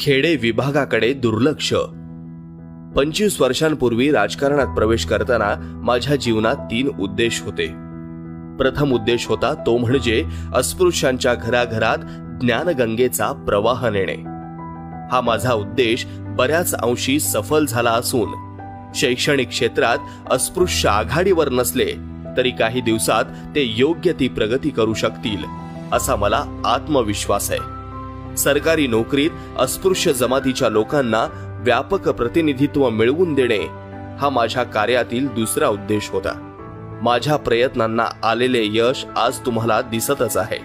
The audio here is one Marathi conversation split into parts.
खेडे विभागाकडे दुर्लक्ष. 25 वर्षांपूर्वी राजकारणात प्रवेश करताना माझ्या जीवनात 3 उद्देश होते. प्रथम उद्देश होता तो म्हणजे अस्पृश्यांच्या घराघरात ज्ञानगंगेचा प्रवाह नेणे. हा माझा उद्देश बऱ्याच अंशी सफल झाला असून शैक्षणिक क्षेत्रात अस्पृश्य आघाडीवर नसले तरी काही दिवसात ते योग्य ती प्रगती करू शकतील असा मला आत्मविश्वास आहे. सरकारी नोकरीत अस्पृश्य जमातीच्या लोकांना व्यापक प्रतिनिधित्व मिळवून देणे हा माझ्या कार्यातील दुसरा उद्देश होता. माझ्या प्रयत्नांना आलेले यश आज तुम्हाला दिसतच आहे.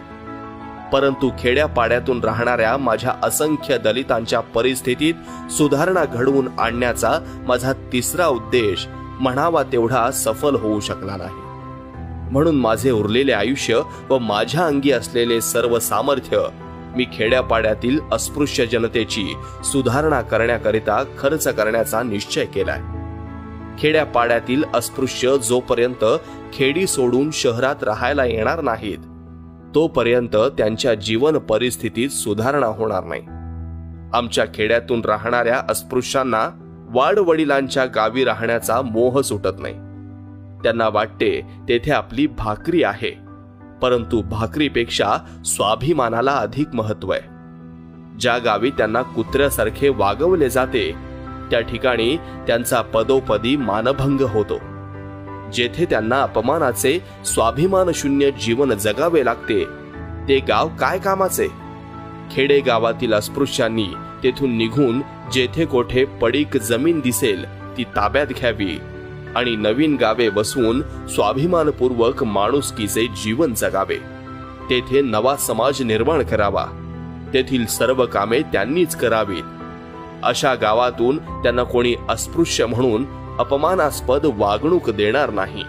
परंतु खेड्यापाड्यातून राहणाऱ्या माझ्या असंख्य दलितांच्या परिस्थितीत सुधारणा घडवून आणण्याचा माझा तिसरा उद्देश म्हणावा तेवढा सफल होऊ शकला नाही. म्हणून माझे उरलेले आयुष्य व माझ्या अंगी असलेले सर्व सामर्थ्य मी खेड्यापाड्यातील अस्पृश्य जनतेची सुधारणा करण्याकरिता खर्च करण्याचा निश्चय केलाय. खेड्यापाड्यातील अस्पृश्य जोपर्यंत खेडी सोडून शहरात राहायला येणार नाहीत तोपर्यंत त्यांच्या जीवन परिस्थितीत सुधारणा होणार नाही. आमच्या खेड्यातून राहणाऱ्या अस्पृश्यांना वाडवडिलांच्या गावी राहण्याचा मोह सुटत नाही. त्यांना वाटते तेथे आपली भाकरी आहे, परंतु भाकरीपेक्षा स्वाभिमानाला अधिक महत्व आहे. ज्या गावी त्यांना कुत्र्यासारखे वागवले जाते त्या ठिकाणी त्यांचा पदोपदी मानभंग होतो. जेथे त्यांना अपमानाचे स्वाभिमान शून्य जीवन जगावे लागते ते गाव काय कामाचे. खेडे गावातील अस्पृश्यांनी तेथून निघून जेथे कोठे पडीक जमीन दिसेल ती ताब्यात घ्यावी आणि नवीन गावे बसवून स्वाभिमानपूर्वक माणुसकीचे जीवन जगावे. तेथे नवा समाज निर्माण करावा. तेथील सर्व कामे त्यांनीच करावीत. अशा गावातून त्यांना कोणी अस्पृश्य म्हणून अपमानास्पद वागणूक देणार नाही.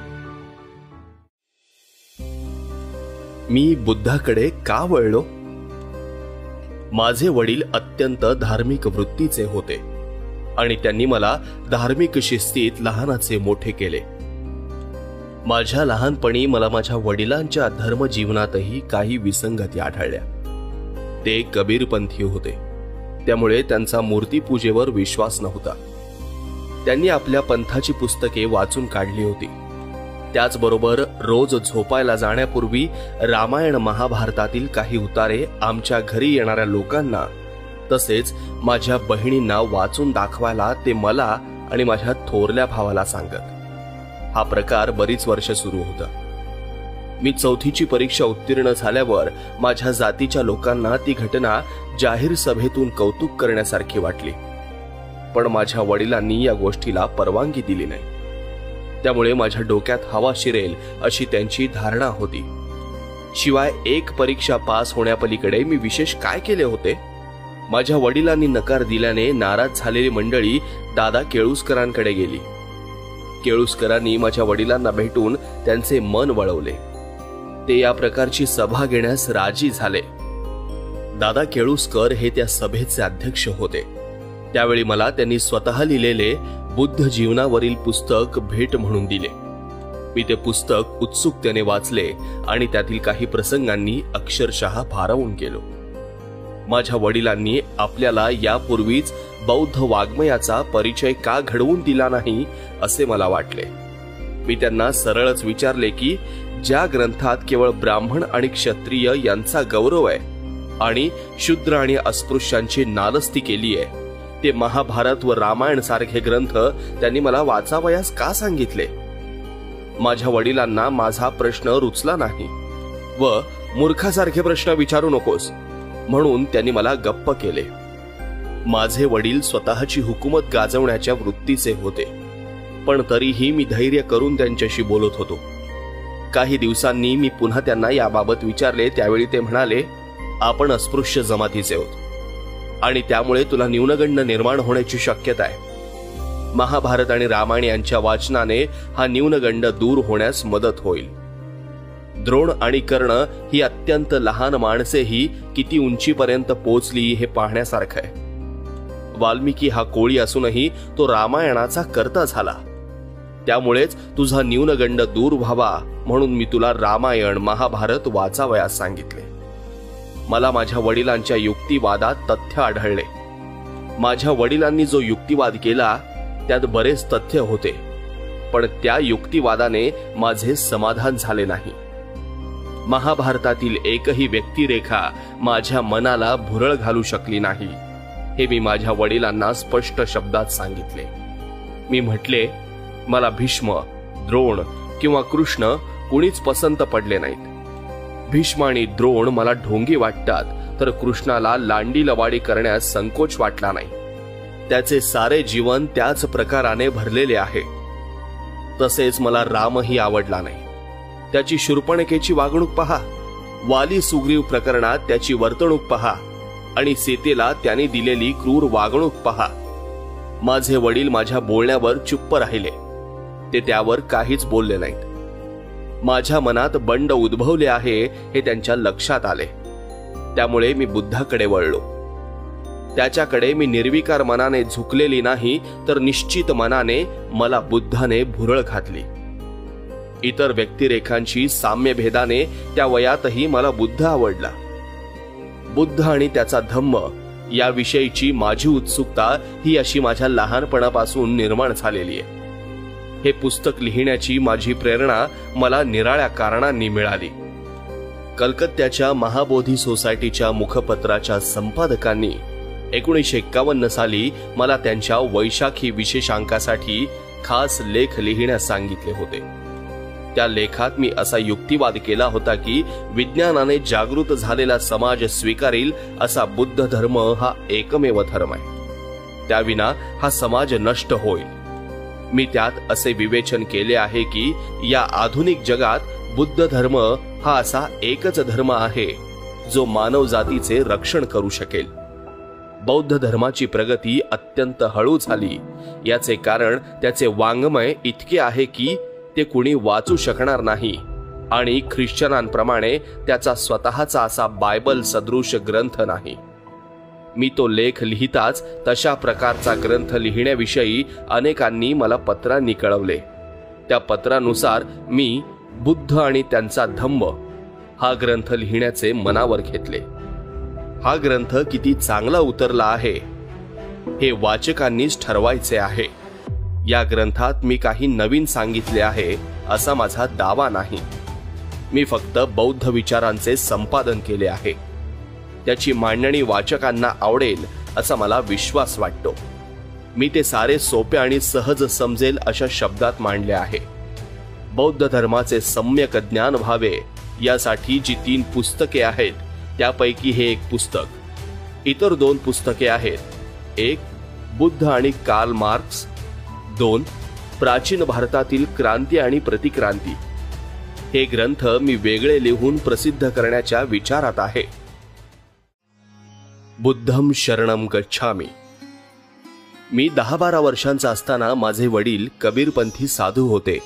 मी बुद्धाकडे का वळलो? माझे वडील अत्यंत धार्मिक वृत्तीचे होते आणि त्यांनी मला धार्मिक शिस्तीत लहानाचे मोठे केले. माझ्या लहानपणी मला माझ्या वडिलांच्या धर्मजीवनातही काही विसंगती आढळल्या. ते कबीरपंथी होते, त्यामुळे त्यांचा मूर्तीपूजेवर विश्वास नव्हता. त्यांनी आपल्या पंथाची पुस्तके वाचून काढली होती. त्याचबरोबर रोज झोपायला जाण्यापूर्वी रामायण महाभारतातील काही उतारे आमच्या घरी येणाऱ्या लोकांना तसेच माझ्या बहिणींना वाचून दाखवायला ते मला आणि माझ्या थोरल्या भावाला सांगत. हा प्रकार बरीच वर्ष सुरू होता. मी 4थीची परीक्षा उत्तीर्ण झाल्यावर माझ्या जातीच्या लोकांना ती घटना जाहीर सभेतून कौतुक करण्यासारखी वाटली. पण माझ्या वडिलांनी या गोष्टीला परवानगी दिली नाही. त्यामुळे माझ्या डोक्यात हवा शिरेल अशी त्यांची धारणा होती. शिवाय एक परीक्षा पास होण्यापलीकडे मी विशेष काय केले होते? माझ्या वडिलांनी नकार दिल्याने नाराज झालेली मंडळी दादा केळुसकरांकडे गेली. केळुसकरांनी माझ्या वडिलांना भेटून त्यांचे मन वळवले. ते या प्रकारची सभा घेण्यास राजी झाले. दादा केळुसकर हे त्या सभेचे अध्यक्ष होते. त्यावेळी मला त्यांनी स्वतः लिहिलेले बुद्ध जीवनावरील पुस्तक भेट म्हणून दिले. मी ते पुस्तक उत्सुकतेने वाचले आणि त्यातील काही प्रसंगांनी अक्षरशः भारावून गेलो. माझ्या वडिलांनी आपल्याला यापूर्वीच बौद्ध वाङ्मयाचा परिचय का घडवून दिला नाही असे मला वाटले. मी त्यांना सरळच विचारले की ज्या ग्रंथात केवळ ब्राह्मण आणि क्षत्रिय यांचा गौरव आहे आणि शूद्र आणि अस्पृश्यांची नालस्ती केली आहे ते महाभारत व रामायण सारखे ग्रंथ त्यांनी मला वाचावयास का सांगितले? माझ्या वडिलांना माझा प्रश्न रुचला नाही व मूर्खासारखे प्रश्न विचारू नकोस म्हणून त्यांनी मला गप्प केले. माझे वडील स्वतःची हुकूमत गाजवण्याच्या वृत्तीचे होते, पण तरीही मी धैर्य करून त्यांच्याशी बोलत होतो. काही दिवसांनी मी पुन्हा त्यांना याबाबत विचारले. त्यावेळी ते म्हणाले, आपण अस्पृश्य जमातीचे आहोत आणि त्यामुळे तुला न्यूनगंड निर्माण होण्याची शक्यता आहे. महाभारत आणि रामायण यांच्या वाचनाने हा न्यूनगंड दूर होण्यास मदत होईल. द्रोण आणि कर्ण ही अत्यंत लहान माणसेही किती उंचीपर्यंत पोहोचली हे पाहण्यासारखं आहे. वाल्मिकी हा कोळी असूनही तो रामायणाचा कर्ता झाला. त्यामुळेच तुझा न्यूनगंड दूर व्हावा म्हणून मी तुला रामायण महाभारत वाचावयास सांगितले. मला माझ्या वडिलांच्या युक्तिवादात तथ्य आढळले. माझ्या वडिलांनी जो युक्तिवाद केला त्यात बरेच तथ्य होते, पण त्या युक्तिवादाने माझे समाधान झाले नाही. महाभारतातील एकही व्यक्तिरेखा माझ्या मनाला भुरळ घालू शकली नाही, हे मी माझ्या वडिलांना स्पष्ट शब्दात सांगितले. मी म्हटले, मला भीष्म, द्रोण किंवा कृष्ण कुणीच पसंत पडले नाहीत. भीष्म आणि द्रोण मला ढोंगी वाटतात, तर कृष्णाला लांडी लवाडी करण्यास संकोच वाटला नाही. त्याचे सारे जीवन त्याच प्रकाराने भरलेले आहे. तसेच मला रामही आवडला नाही. त्याची शूर्पणखेची वागणूक पहा, वाली सुग्रीव प्रकरणात त्याची वर्तणूक पहा आणि सीतेला त्याने दिलेली क्रूर वागणूक पहा. माझे वडील माझ्या बोलण्यावर चुप्प राहिले. ते त्यावर काहीच बोलले नाहीत. माझ्या मनात बंड उद्भवले आहे हे त्यांच्या लक्षात आले. त्यामुळे मी बुद्धाकडे वळलो. त्याच्याकडे मी निर्विकार मनाने झुकलेली नाही, तर निश्चित मनाने मला बुद्धाने भुरळ घातली. इतर व्यक्तिरेखांशी साम्यभेदाने त्या वयातही मला बुद्ध आवडला. बुद्ध आणि त्याचा धम्म याविषयीची माझी उत्सुकता ही अशी माझ्या लहानपणापासून निर्माण झालेली आहे. हे पुस्तक लिहिण्याची माझी प्रेरणा मला निराळ्या कारणांनी मिळाली. कलकत्त्याच्या महाबोधी सोसायटीच्या मुखपत्राच्या संपादकांनी 1951 साली मला त्यांच्या वैशाखी विशेषांकासाठी खास लेख लिहिण्यास सांगितले होते. त्या लेखात मी असा युक्तिवाद केला होता की विज्ञानाने जागृत झालेला समाज स्वीकारेल असा बुद्ध धर्म हा एकमेव धर्म आहे. त्याविना हा समाज नष्ट होईल. मी त्यात असे विवेचन केले आहे की या आधुनिक जगात बुद्ध धर्म हा असा एकच धर्म आहे जो मानव जातीचे रक्षण करू शकेल. बौद्ध धर्माची प्रगती अत्यंत हळू झाली. याचे कारण त्याचे वाङ्मय इतके आहे की ते कुणी वाचू शकणार नाही आणि ख्रिश्चनांप्रमाणे त्याचा स्वतःचा असा बायबल सदृश ग्रंथ नाही. मी तो लेख लिहिताच तशा प्रकारचा ग्रंथ लिहिण्याविषयी अनेकांनी मला पत्रांनी कळवले. त्या पत्रानुसार मी बुद्ध आणि त्यांचा धम्म हा ग्रंथ लिहिण्याचे मनावर घेतले. हा ग्रंथ किती चांगला उतरला आहे हे वाचकांनीच ठरवायचे आहे. या ग्रंथात मी काही नवीन सांगितले आहे असा माझा दावा नाही. मी फक्त बौद्ध विचारांचे संपादन केले आहे. त्याची मांडणी वाचकांना आवडेल असा मला विश्वास वाटतो. मी ते सारे सोपे आणि सहज समजेल अशा शब्दात मांडले आहे. बौद्ध धर्माचे सम्यक ज्ञान व्हावे यासाठी जी 3 पुस्तके आहेत त्यापैकी हे एक पुस्तक. इतर 2 पुस्तके आहेत. एक बुद्ध आणि कार्ल मार्क्स, 2 प्राचीन भारतातील क्रांती आणि प्रतिक्रांती. हे ग्रंथ मी वेगळे लिहून प्रसिद्ध करण्याच्या विचारात आहे. बुद्धम शरणम गच्छामी. मी 10-12 वर्षांचा असताना माझे वडील कबीरपंथी साधू होते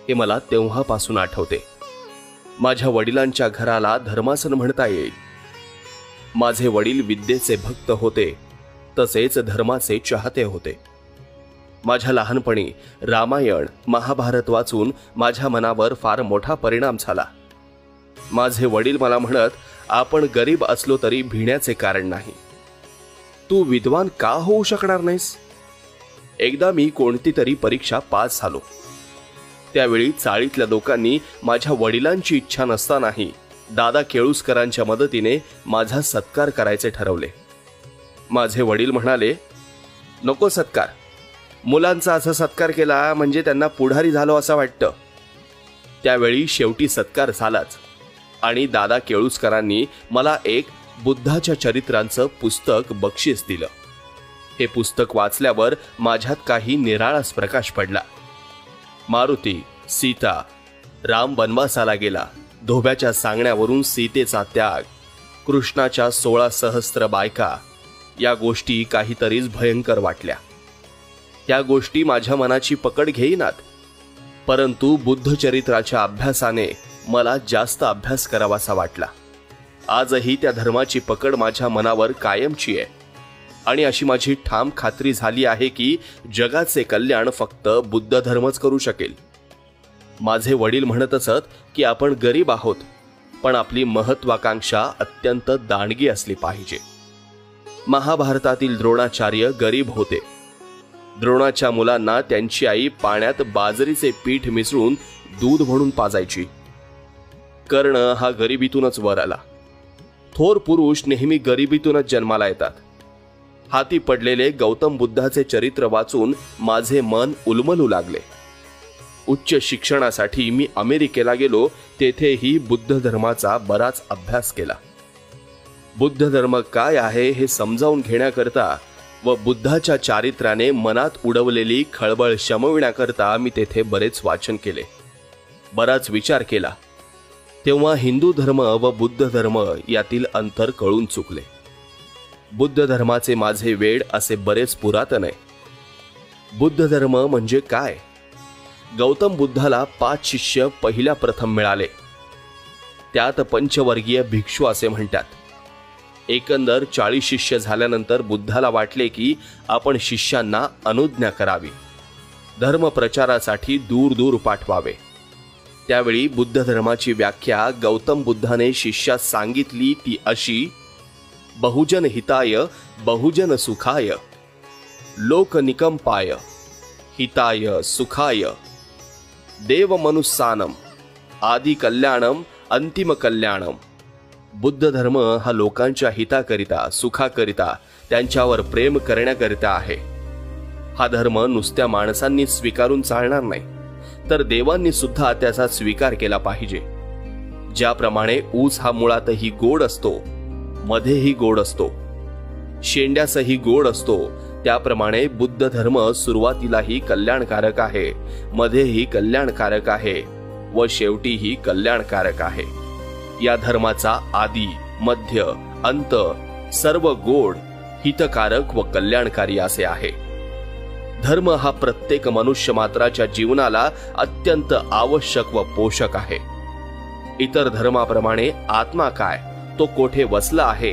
हे मला तेव्हापासून आठवते. माझ्या वडिलांच्या घराला धर्मासन म्हणता येईल. माझे वडील विद्येचे भक्त होते, तसेच धर्माचे चाहते होते. माझ्या लहानपणी रामायण महाभारत वाचून माझ्या मनावर फार मोठा परिणाम झाला. माझे वडील मला म्हणत, आपण गरीब असलो तरी भिण्याचे कारण नाही. तू विद्वान का होऊ शकणार नाहीस? एकदा मी कोणती तरी परीक्षा पास झालो. त्यावेळी चाळीतल्या लोकांनी माझ्या वडिलांची इच्छा नसतानाही दादा केळुसकरांच्या मदतीने माझा सत्कार करायचे ठरवले. माझे वडील म्हणाले, नको सत्कार. मुलांचा असा सत्कार केला म्हणजे त्यांना पुढारी झालो असं वाटतं. त्यावेळी शेवटी सत्कार झालाच आणि दादा केळुसकरांनी मला एक बुद्धाच्या चरित्रांचं पुस्तक बक्षीस दिलं. हे पुस्तक वाचल्यावर माझ्यात काही निराळाच प्रकाश पडला. मारुती, सीता, राम वनवासाला गेला, धोब्याच्या सांगण्यावरून सीतेचा त्याग, कृष्णाच्या 16 सहस्त्र बायका, या गोष्टी काहीतरीच भयंकर वाटल्या. त्या गोष्टी माझ्या मनाची पकड घेईनात. परंतु बुद्ध चरित्राच्या अभ्यासाने मला जास्त अभ्यास करावासा वाटला. आजही त्या धर्माची पकड माझ्या मनावर कायमची आहे आणि अशी माझी ठाम खात्री झाली आहे की जगाचे कल्याण फक्त बुद्ध धर्मच करू शकेल. माझे वडील म्हणत असत की आपण गरीब आहोत, पण आपली महत्वाकांक्षा अत्यंत दांडगी असली पाहिजे. महाभारतातील द्रोणाचार्य गरीब होते. द्रोणाच्या मुलांना त्यांची आई पाण्यात बाजरीचे पीठ मिसळून दूध म्हणून पाजायची. कर्ण हा गरिबीतूनच वर आला. थोर पुरुष नेहमी गरिबीतूनच जन्माला येतात. हाती पडलेले गौतम बुद्धाचे चरित्र वाचून माझे मन उलमलू लागले. उच्च शिक्षणासाठी मी अमेरिकेला गेलो. तेथेही बुद्ध धर्माचा बराच अभ्यास केला. बुद्ध धर्म काय आहे हे समजावून घेण्याकरता व बुद्धाच्या चारित्र्याने मनात उडवलेली खळबळ शमविण्याकरता मी तेथे बरेच वाचन केले, बराच विचार केला. तेव्हा हिंदू धर्म व बुद्ध धर्म यातील अंतर कळून चुकले. बुद्ध धर्माचे माझे वेड असे बरेच पुरातन आहे. बुद्ध धर्म म्हणजे काय? गौतम बुद्धाला 5 शिष्य पहिल्या प्रथम मिळाले. त्यात पंचवर्गीय भिक्षू असे म्हणतात. एकंदर 40 शिष्य झाल्यानंतर बुद्धाला वाटले की आपण शिष्यांना अनुज्ञा करावी, धर्म प्रचारासाठी दूर दूर पाठवावे. त्यावेळी बुद्ध धर्माची व्याख्या गौतम बुद्धाने शिष्यास सांगितली ती अशी: बहुजन हिताय बहुजन सुखाय लोकनिकंपाय हिताय सुखाय देव मनुस्सानम आदि कल्याणम अंतिम कल्याणम. बुद्ध धर्म हा लोकांच्या हिताकरिता, सुखाकरिता, त्यांच्यावर प्रेम करण्याकरिता आहे. हा धर्म नुसत्या माणसांनी स्वीकारून चालणार नाही, तर देवांनी सुद्धा त्याचा स्वीकार केला पाहिजे. ज्याप्रमाणे ऊस हा मुळातही गोड असतो, मध्येही गोड असतो, शेंड्यासही गोड असतो, त्याप्रमाणे बुद्ध धर्म सुरुवातीलाही कल्याणकारक आहे, मध्येही कल्याणकारक आहे व शेवटीही कल्याणकारक आहे. या धर्माचा आदी, मध्य, अंत सर्व गोड, हितकारक व कल्याणकारी असे आहे. धर्म हा प्रत्येक मनुष्य मात्राच्या जीवनाला अत्यंत आवश्यक व पोषक आहे. इतर धर्माप्रमाणे आत्मा काय, तो कोठे वसला आहे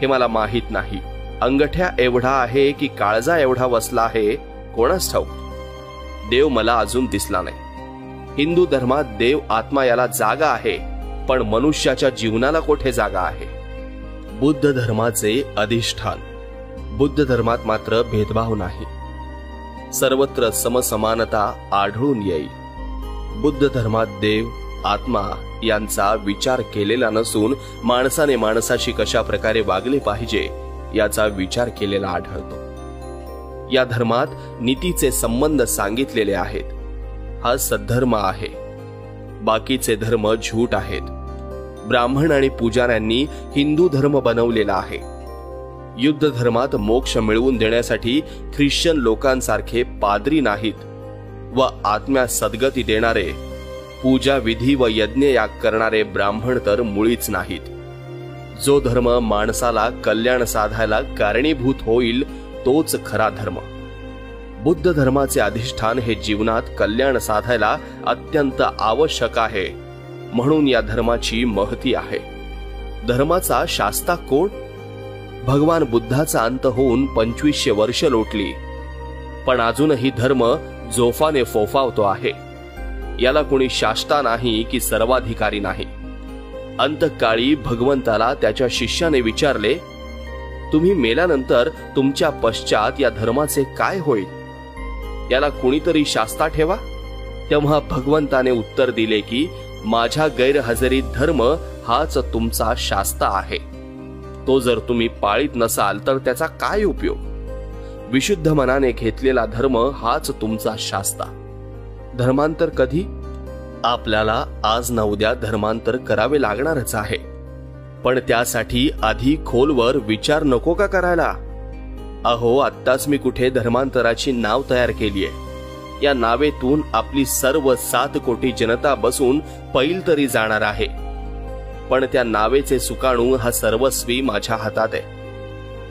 हे मला माहीत नाही. अंगठ्या एवढा आहे की काळजा एवढा वसला आहे, कोणास ठाऊक. देव मला अजून दिसला नाही. हिंदू धर्मात देव आत्मा याला जागा आहे, पण मनुष्याच्या जीवनाला कोठे जागा आहे? बुद्ध धर्माचे अधिष्ठान. बुद्ध धर्मात मात्र भेदभाव नाही, सर्वत्र समसमानता आढळून येईल. बुद्ध धर्मात देव, आत्मा यांचा विचार केलेला नसून माणसाने माणसाशी कशा प्रकारे वागले पाहिजे याचा विचार केलेला आढळतो. या धर्मात नीतीचे संबंध सांगितलेले आहेत. हा सद्धर्म आहे. बाकीचे धर्म झूट आहेत. ब्राह्मण आणि पुजाऱ्यांनी हिंदू धर्म बनवलेला आहे. युद्ध धर्मात मोक्ष मिळवून देण्यासाठी ख्रिश्चन लोकांसारखे पाद्री नाहीत व आत्म्यास सद्गती देणारे, पूजा विधी व यज्ञयाग करणारे ब्राह्मण तर मुळीच नाहीत. जो धर्म माणसाला कल्याण साधायला कारणीभूत होईल तोच खरा धर्म. बुद्ध धर्माचे अधिष्ठान हे जीवनात कल्याण साधायला अत्यंत आवश्यक आहे, म्हणून या धर्माची महती आहे. धर्माचा शास्ता कोण? भगवान बुद्धाचा अंत होऊन 2500 वर्ष लोटली, पण अजूनही धर्म जोफाने फोफावतो आहे. याला कोणी शास्ता नाही की सर्वाधिकारी नाही. अंतकाळी भगवंताला त्याच्या शिष्याने विचारले, तुम्ही मेल्यानंतर तुमच्या पश्चात या धर्माचे काय होईल? याला कुणीतरी शास्ता ठेवा. तेव्हा भगवंताने उत्तर दिले की माझ्या गैरहजेरीत धर्म हाच तुमचा शास्ता आहे. तो जर तुम्ही पाळीत नसाल तर त्याचा काय उपयोग? विशुद्ध मनाने घेतलेला धर्म हाच तुमचा शास्ता. धर्मांतर कधी? आपल्याला आज ना उद्या धर्मांतर करावे लागणारच आहे, पण त्यासाठी आधी खोलवर विचार नको का करायला? अहो, आत्ताच मी कुठे धर्मांतराची नाव तयार केलीये. या नावेतून आपली सर्व 7 कोटी जनता बसून पैल तरी जाणार आहे, पण त्या नावेचे सुकाणू हा सर्वस्वी माझ्या हातात आहे.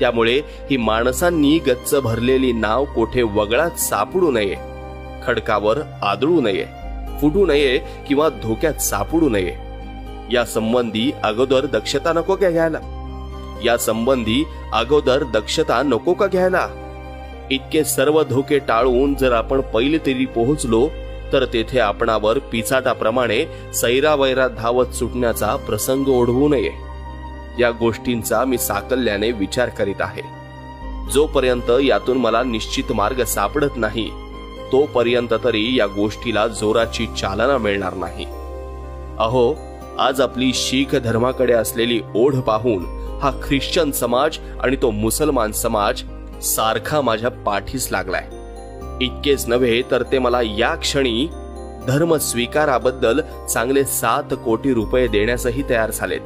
त्यामुळे ही माणसांनी गच्च भरलेली नाव कोठे वगळात सापडू नये, खडकावर आदळू नये, फुटू नये किंवा धोक्यात सापडू नये. या संबंधी अगोदर दक्षता नको का घ्यायला? इतके सर्व धोके टाळून जर आपण पहिले तरी पोहोचलो तर तेथे आपणावर पिचाटाप्रमाणे सैरावैरा धावत सुटण्याचा प्रसंग ओढवू नये. या गोष्टींचा मी साकल्याने विचार करीत आहे. जोपर्यंत यातून मला निश्चित मार्ग सापडत नाही तोपर्यंत तरी या गोष्टीला जोराची चालना मिळणार नाही. अहो, आज आपली शीख धर्माकडे असलेली ओढ पाहून हा ख्रिश्चन समाज आणि तो मुसलमान समाज सारखा माझ्या पाठीस लागलाय. इतकेच नव्हे तर ते मला या क्षणी धर्म स्वीकाराबद्दल चांगले 7 कोटी रुपये देण्यासही तयार झालेत.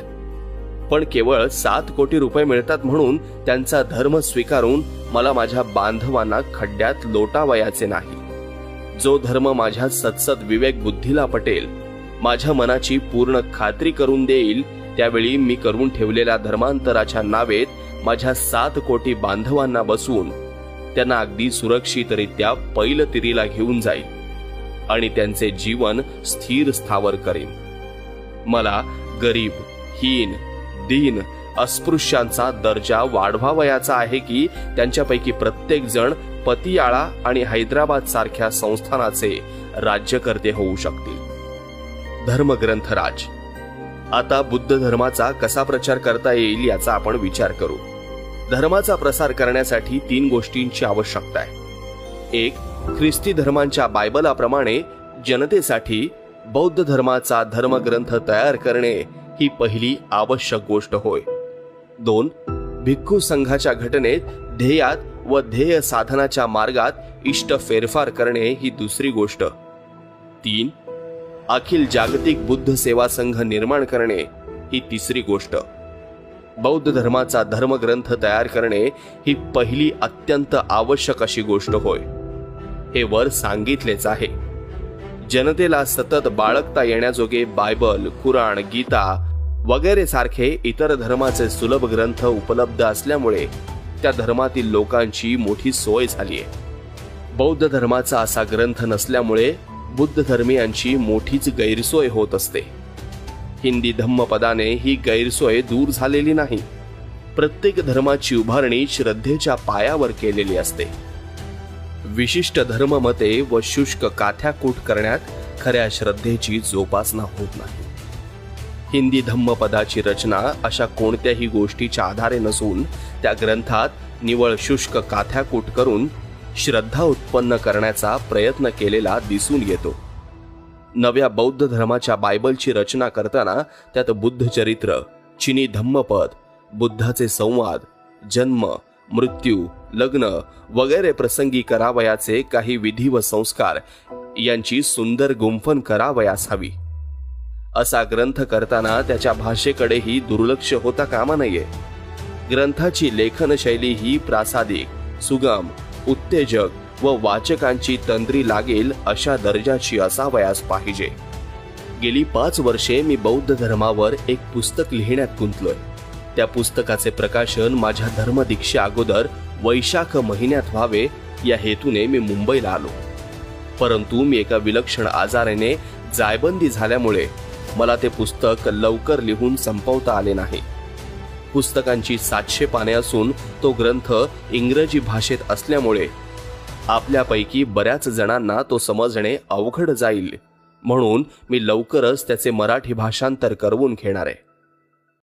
पण केवळ 7 कोटी रुपये मिळतात म्हणून त्यांचा धर्म स्वीकारून मला माझ्या बांधवांना खड्ड्यात लोटावयाचे नाही. जो धर्म माझ्या सत्सद विवेक बुद्धीला पटेल, माझ्या मनाची पूर्ण खात्री करून देईल, त्यावेळी मी करून ठेवलेल्या धर्मांतराच्या नावेत माझ्या 7 कोटी बांधवांना बसवून त्यांना अगदी सुरक्षितरित्या पैलतीरीला घेऊन जाईल आणि त्यांचे जीवन स्थिर स्थावर करेन. मला गरीब, हीन, दीन, अस्पृश्यांचा दर्जा वाढवावयाचा आहे की त्यांच्यापैकी प्रत्येक जण पतियाळा आणि हैदराबाद सारख्या संस्थानाचे राज्यकर्ते होऊ शकतील. धर्मग्रंथराज. आता बुद्ध धर्माचा कसा प्रचार करता येईल याचा आपण विचार करू. धर्माचा प्रसार करण्यासाठी 3 गोष्टींची आवश्यकता आहे. 1. ख्रिस्ती धर्मांच्या बायबलाप्रमाणे जनतेसाठी बौद्ध धर्माचा धर्मग्रंथ तयार करणे ही पहिली आवश्यक गोष्ट होय. 2. भिक्खू संघाच्या घटनेत ध्येयात व ध्येय साधनाच्या मार्गात इष्ट फेरफार करणे ही दुसरी गोष्ट. 3. अखिल जागतिक बुद्ध सेवा संघ निर्माण करणे ही तिसरी गोष्ट. बौद्ध धर्माचा धर्मग्रंथ तयार करणे ही पहिली अत्यंत आवश्यक अशी गोष्ट होय. हे वर सांगितलेच आहे. जनतेला सतत बाळगता येण्याजोगे बायबल, कुराण, गीता वगैरे सारखे इतर धर्माचे सुलभ ग्रंथ उपलब्ध असल्यामुळे त्या धर्मातील लोकांची मोठी सोय झाली आहे. बौद्ध धर्माचा असा ग्रंथ नसल्यामुळे बुद्ध धर्मीयांची मोठीच गैरसोय होत असते. हिंदी धम्मपदाने ही गैरसोय दूर झालेली नाही. प्रत्येक धर्माची उभारणी श्रद्धेच्या पायावर केलेली असते. विशिष्ट धर्ममते व शुष्क काथ्याकूट करण्यात खऱ्या श्रद्धेची जोपासना होत नाही. हिंदी धम्मपदाची रचना अशा कोणत्याही गोष्टीच्या आधारे नसून त्या ग्रंथात निवळ शुष्क काथ्याकूट करून श्रद्धा उत्पन्न करण्याचा प्रयत्न केलेला दिसून येतो. नव्या बौद्ध धर्माच्या बायबलची रचना करताना त्यात बुद्ध चरित्र, चिनी धम्मपद, बुद्धाचे संवाद, जन्म, मृत्यू, लग्न वगैरे प्रसंगी करावयाचे काही विधी व संस्कार यांची सुंदर गुंफण करावयास हवी. असा ग्रंथ करताना त्याच्या भाषेकडेही दुर्लक्ष होता कामा नये. ग्रंथाची लेखन शैली ही प्रासादिक, सुगम, उत्तेजक व वाचकांची तंद्री लागेल अशा दर्जाची असावयास पाहिजे. गेली 5 वर्षे मी बौद्ध धर्मावर एक पुस्तक लिहिण्यात गुंतलोय. त्या पुस्तकाचे प्रकाशन माझ्या धर्मदीक्षे अगोदर वैशाख महिन्यात व्हावे या हेतूने मी मुंबईला आलो. परंतु मी एका विलक्षण आजाराने जायबंदी झाल्यामुळे मला ते पुस्तक लवकर लिहून संपवता आले नाही. पुस्तकांची 700 पाने असून तो ग्रंथ इंग्रजी भाषेत असल्यामुळे आपल्यापैकी बऱ्याच जणांना तो समजणे अवघड जाईल, म्हणून मी लवकरच त्याचे मराठी भाषांतर करवून घेणार आहे.